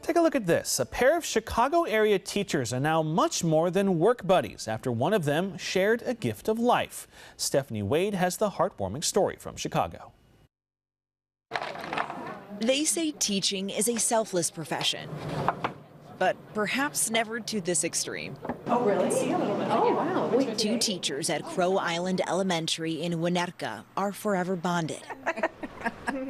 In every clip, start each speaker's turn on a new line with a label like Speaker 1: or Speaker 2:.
Speaker 1: Take a look at this. A pair of Chicago area teachers are now much more than work buddies after one of them shared a gift of life. Stephanie Wade has the heartwarming story from Chicago.
Speaker 2: They say teaching is a selfless profession, but perhaps never to this extreme.
Speaker 3: Oh, really? Oh, wow. Wait,
Speaker 2: Two teachers at Crow Island Elementary in Winnetka are forever bonded.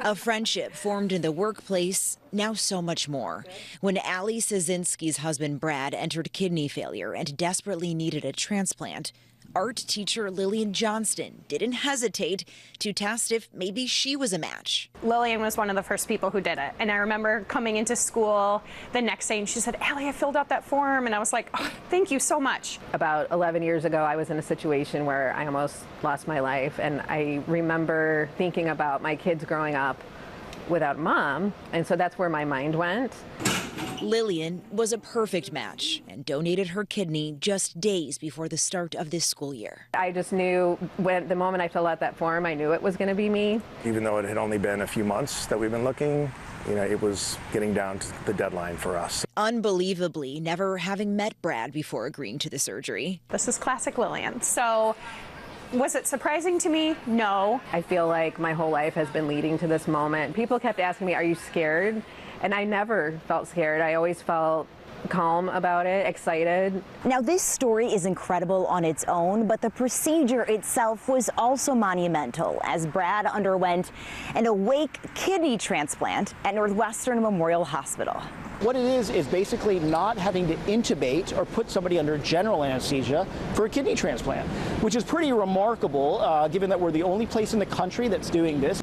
Speaker 2: A friendship formed in the workplace, now so much more. When Allie Szynski's husband Brad entered kidney failure and desperately needed a transplant, art teacher Lillian Johnston didn't hesitate to test if maybe she was a match.
Speaker 4: Lillian was one of the first people who did it. And I remember coming into school the next day and she said, Allie, I filled out that form. And I was like, oh, thank you so much.
Speaker 3: About 11 years ago, I was in a situation where I almost lost my life. And I remember thinking about my kids growing up without mom. And so that's where my mind went.
Speaker 2: Lillian was a perfect match and donated her kidney just days before the start of this school year.
Speaker 3: I just knew the moment I filled out that form, I knew it was going to be me.
Speaker 5: Even though it had only been a few months that we've been looking, it was getting down to the deadline for us.
Speaker 2: Unbelievably, never having met Brad before agreeing to the surgery.
Speaker 4: This is classic Lillian. So was it surprising to me? No.
Speaker 3: I feel like my whole life has been leading to this moment. People kept asking me, are you scared? And I never felt scared. I always felt calm about it, excited.
Speaker 6: Now, this story is incredible on its own, but the procedure itself was also monumental as Brad underwent an awake kidney transplant at Northwestern Memorial Hospital.
Speaker 7: What it is basically not having to intubate or put somebody under general anesthesia for a kidney transplant, which is pretty remarkable given that we're the only place in the country that's doing this.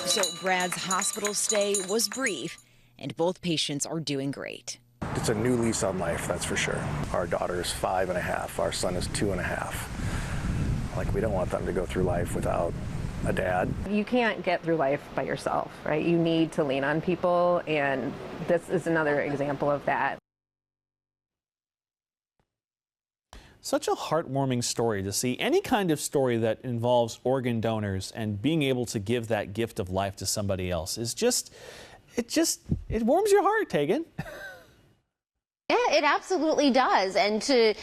Speaker 2: So Brad's hospital stay was brief, and both patients are doing great.
Speaker 5: It's a new lease on life, that's for sure. Our daughter is 5.5, our son is 2.5. Like, we don't want them to go through life without a dad.
Speaker 3: You can't get through life by yourself, right? You need to lean on people, and this is another example of that.
Speaker 1: Such a heartwarming story to see. Any kind of story that involves organ donors and being able to give that gift of life to somebody else is it warms your heart, Tegan.
Speaker 8: Yeah, it absolutely does. And to,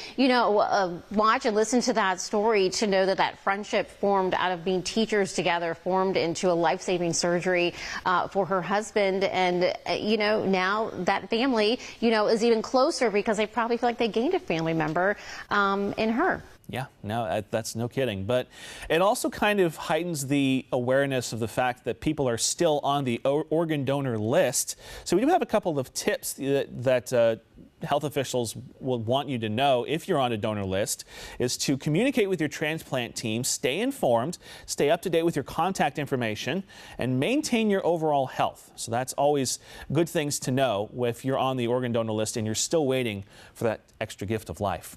Speaker 8: watch and listen to that story, to know that that friendship formed out of being teachers together, formed into a life-saving surgery for her husband. And, now that family, is even closer because they probably feel like they gained a family member in her.
Speaker 1: Yeah, no, that's no kidding. But it also kind of heightens the awareness of the fact that people are still on the organ donor list. So we do have a couple of tips that health officials will want you to know if you're on a donor list, is to communicate with your transplant team, stay informed, stay up to date with your contact information, and maintain your overall health. So that's always good things to know if you're on the organ donor list and you're still waiting for that extra gift of life.